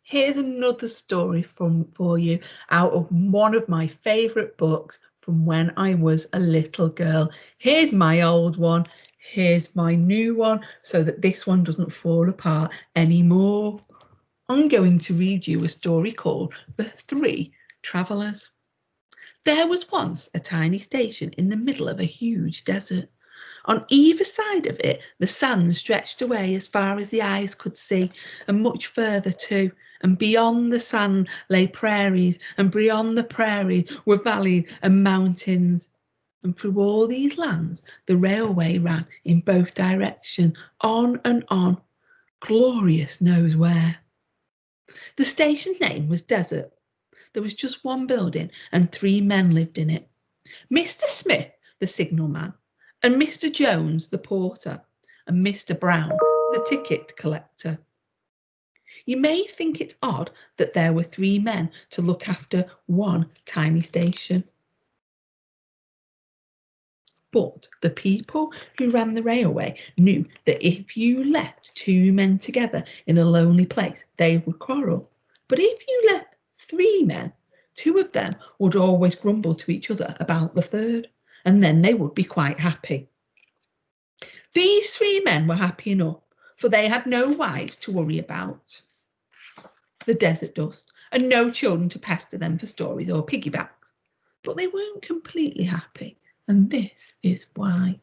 Here's another story for you out of one of my favourite books from when I was a little girl. Here's my old one. Here's my new one, so that this one doesn't fall apart anymore. I'm going to read you a story called The Three Travellers. There was once a tiny station in the middle of a huge desert. On either side of it, the sand stretched away as far as the eyes could see, and much further too. And beyond the sand lay prairies, and beyond the prairies were valleys and mountains. And through all these lands, the railway ran in both directions, on and on, glorious knows where. The station's name was Desert. There was just one building, and 3 men lived in it. Mr. Smith, the signalman, and Mr. Jones, the porter, and Mr. Brown, the ticket collector. You may think it odd that there were 3 men to look after one tiny station. But the people who ran the railway knew that if you left 2 men together in a lonely place, they would quarrel. But if you left 3 men, 2 of them would always grumble to each other about the third, and then they would be quite happy. These 3 men were happy enough, for they had no wives to worry about the desert dust, and no children to pester them for stories or piggybacks. But they weren't completely happy, and this is why.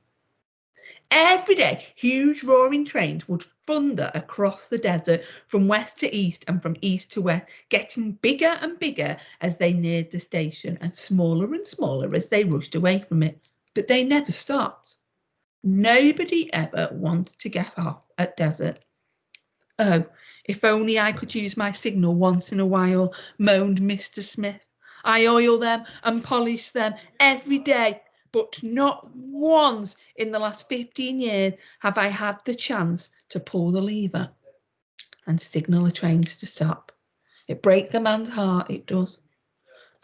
Every day, huge roaring trains would thunder across the desert from west to east and from east to west, getting bigger and bigger as they neared the station and smaller as they rushed away from it. But they never stopped. Nobody ever wanted to get off at Desert. Oh, if only I could use my signal once in a while, moaned Mr. Smith. I oil them and polish them every day, but not once in the last 15 years have I had the chance to pull the lever and signal the trains to stop. It breaks a man's heart, it does.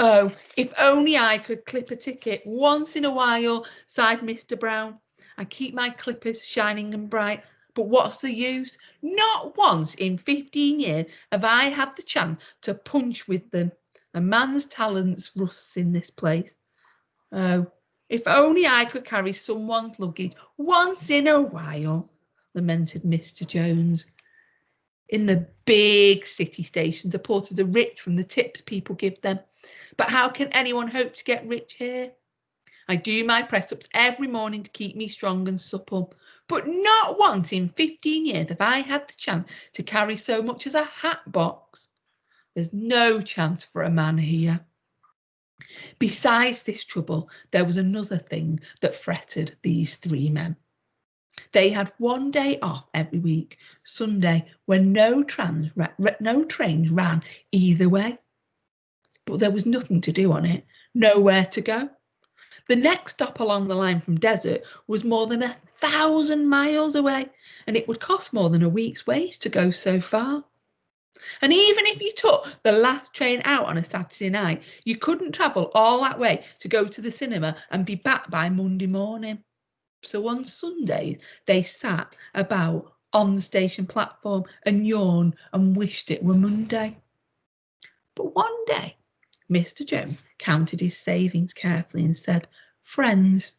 Oh, if only I could clip a ticket once in a while, sighed Mr. Brown. I keep my clippers shining and bright, but what's the use? Not once in 15 years have I had the chance to punch with them. A man's talents rusts in this place. Oh, if only I could carry someone's luggage once in a while, lamented Mr. Jones. In the big city stations, the porters are rich from the tips people give them. But how can anyone hope to get rich here? I do my press-ups every morning to keep me strong and supple, but not once in 15 years have I had the chance to carry so much as a hat box. There's no chance for a man here. Besides this trouble, there was another thing that fretted these 3 men. They had one day off every week, Sunday, when no trains ran either way. But there was nothing to do on it, nowhere to go. The next stop along the line from Desert was more than 1,000 miles away, and it would cost more than a week's wage to go so far. And even if you took the last train out on a Saturday night, you couldn't travel all that way to go to the cinema and be back by Monday morning. So on Sundays, they sat about on the station platform and yawned and wished it were Monday. But one day, Mr. Jones counted his savings carefully and said, "Friends,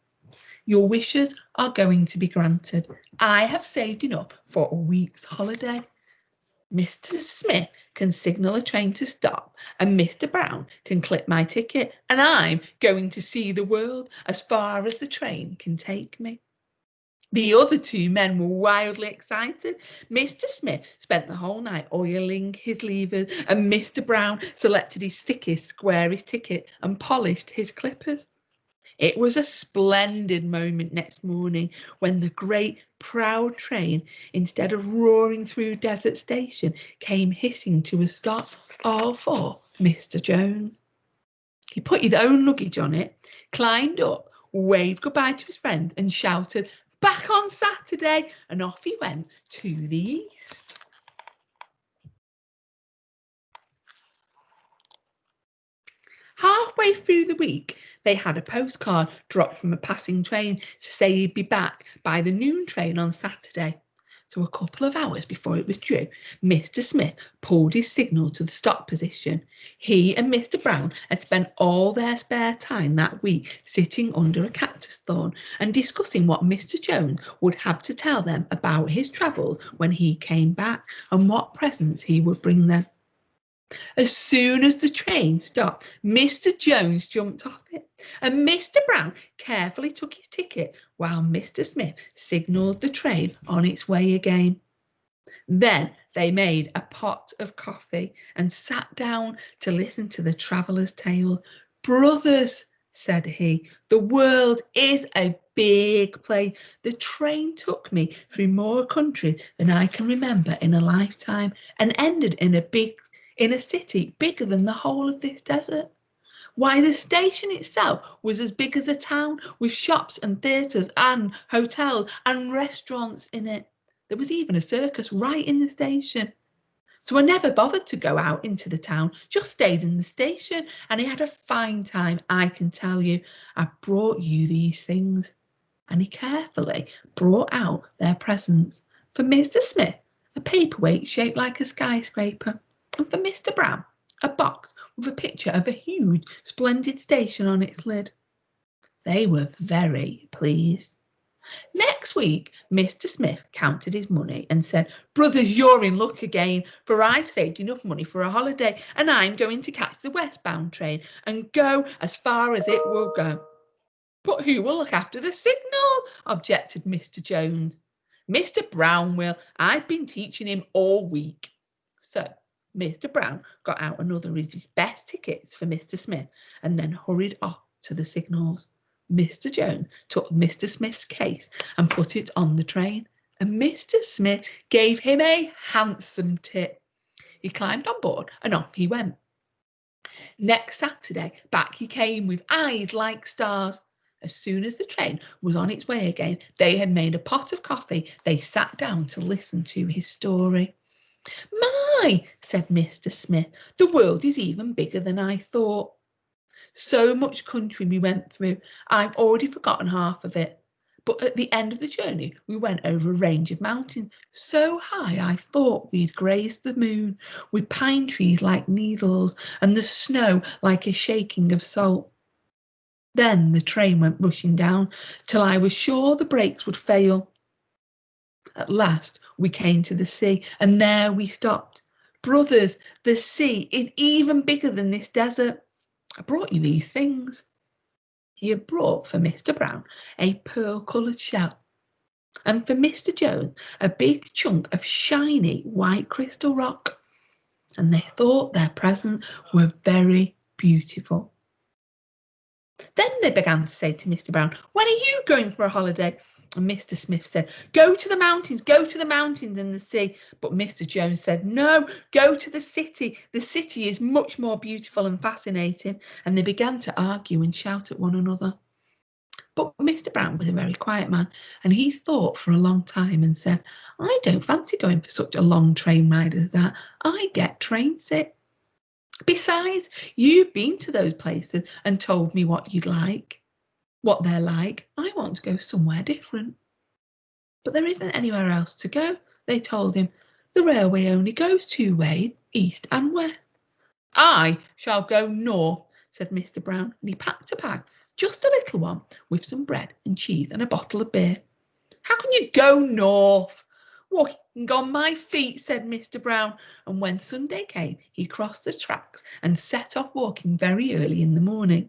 your wishes are going to be granted. I have saved enough for a week's holiday. Mr. Smith can signal a train to stop, and Mr. Brown can clip my ticket, and I'm going to see the world as far as the train can take me." The other 2 men were wildly excited. Mr. Smith spent the whole night oiling his levers, and Mr. Brown selected his thickest, squarest ticket and polished his clippers. It was a splendid moment next morning when the great proud train, instead of roaring through Desert Station, came hissing to a stop, all for Mr. Jones. He put his own luggage on it, climbed up, waved goodbye to his friends and shouted, "Back on Saturday," and off he went to the east. Halfway through the week, they had a postcard dropped from a passing train to say he'd be back by the noon train on Saturday. So a couple of hours before it was due, Mr. Smith pulled his signal to the stop position. He and Mr. Brown had spent all their spare time that week sitting under a cactus thorn and discussing what Mr. Jones would have to tell them about his travels when he came back and what presents he would bring them. As soon as the train stopped, Mr. Jones jumped off it, and Mr. Brown carefully took his ticket while Mr. Smith signalled the train on its way again. Then they made a pot of coffee and sat down to listen to the traveller's tale. "Brothers," said he, "the world is a big place. The train took me through more countries than I can remember in a lifetime and ended in a city bigger than the whole of this desert. Why, the station itself was as big as a town, with shops and theatres and hotels and restaurants in it. There was even a circus right in the station. So I never bothered to go out into the town, just stayed in the station, and I had a fine time, I can tell you. I brought you these things." And he carefully brought out their presents. For Mr. Smith, a paperweight shaped like a skyscraper, and for Mr. Brown, a box with a picture of a huge, splendid station on its lid. They were very pleased. Next week, Mr. Smith counted his money and said, "Brothers, you're in luck again, for I've saved enough money for a holiday, and I'm going to catch the westbound train and go as far as it will go." "But who will look after the signal?" objected Mr. Jones. "Mr. Brown will. I've been teaching him all week." So Mr. Brown got out another of his best tickets for Mr. Smith and then hurried off to the signals. Mr. Jones took Mr. Smith's case and put it on the train, and Mr. Smith gave him a handsome tip. He climbed on board and off he went. Next Saturday, back he came with eyes like stars. As soon as the train was on its way again, they had made a pot of coffee. They sat down to listen to his story. "My," said Mr. Smith, "the world is even bigger than I thought. So much country we went through, I've already forgotten half of it. But at the end of the journey, we went over a range of mountains so high I thought we'd grazed the moon, with pine trees like needles and the snow like a shaking of salt. Then the train went rushing down till I was sure the brakes would fail. At last we came to the sea, and there we stopped. Brothers, the sea is even bigger than this desert. I brought you these things." He had brought for Mr. Brown a pearl-coloured shell, and for Mr. Jones a big chunk of shiny white crystal rock, and they thought their presents were very beautiful. Then they began to say to Mr. Brown, "When are you going for a holiday?" And Mr. Smith said, go to the mountains and the sea." But Mr. Jones said, "No, go to the city. The city is much more beautiful and fascinating." And they began to argue and shout at one another. But Mr. Brown was a very quiet man, and he thought for a long time and said, "I don't fancy going for such a long train ride as that. I get train sick. Besides, you've been to those places and told me what they're like. I want to go somewhere different." "But there isn't anywhere else to go," they told him. "The railway only goes two ways, east and west." "I shall go north," said Mr. Brown, and he packed a bag, just a little one, with some bread and cheese and a bottle of beer. "How can you go north?" "Walking on my feet," said Mr. Brown, and when Sunday came, he crossed the tracks and set off walking very early in the morning.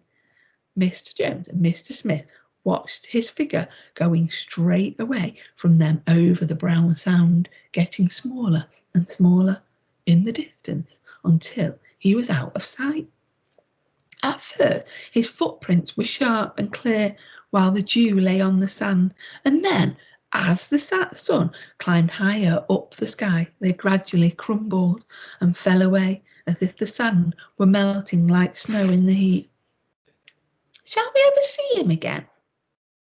Mr. Jones and Mr. Smith watched his figure going straight away from them over the brown sand, getting smaller and smaller in the distance until he was out of sight. At first his footprints were sharp and clear while the dew lay on the sand, and then as the sun climbed higher up the sky, they gradually crumbled and fell away as if the sand were melting like snow in the heat. "Shall we ever see him again?"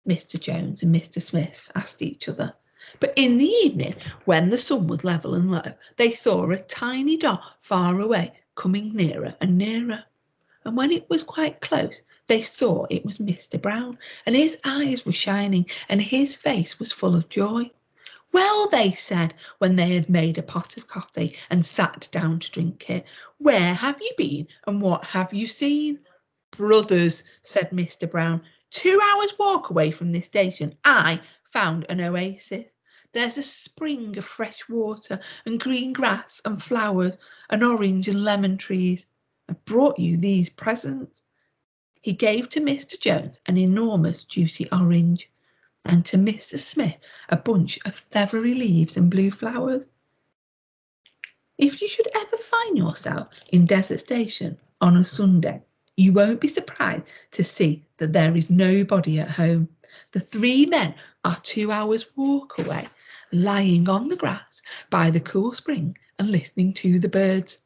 Mr. Jones and Mr. Smith asked each other. But in the evening, when the sun was level and low, they saw a tiny dot far away coming nearer and nearer. And when it was quite close, they saw it was Mr. Brown, and his eyes were shining and his face was full of joy. "Well," they said, when they had made a pot of coffee and sat down to drink it, "where have you been and what have you seen?" "Brothers," said Mr. Brown, 2 hours' walk away from this station I found an oasis. There's a spring of fresh water and green grass and flowers and orange and lemon trees. I've brought you these presents." He gave to Mr. Jones an enormous juicy orange, and to Mr. Smith a bunch of feathery leaves and blue flowers. If you should ever find yourself in Desert Station on a Sunday, you won't be surprised to see that there is nobody at home. The three men are 2 hours' walk away, lying on the grass by the cool spring and listening to the birds.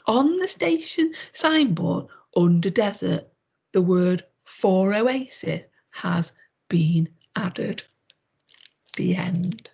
On the station signboard under desert, the word "for oasis" has been added. The end.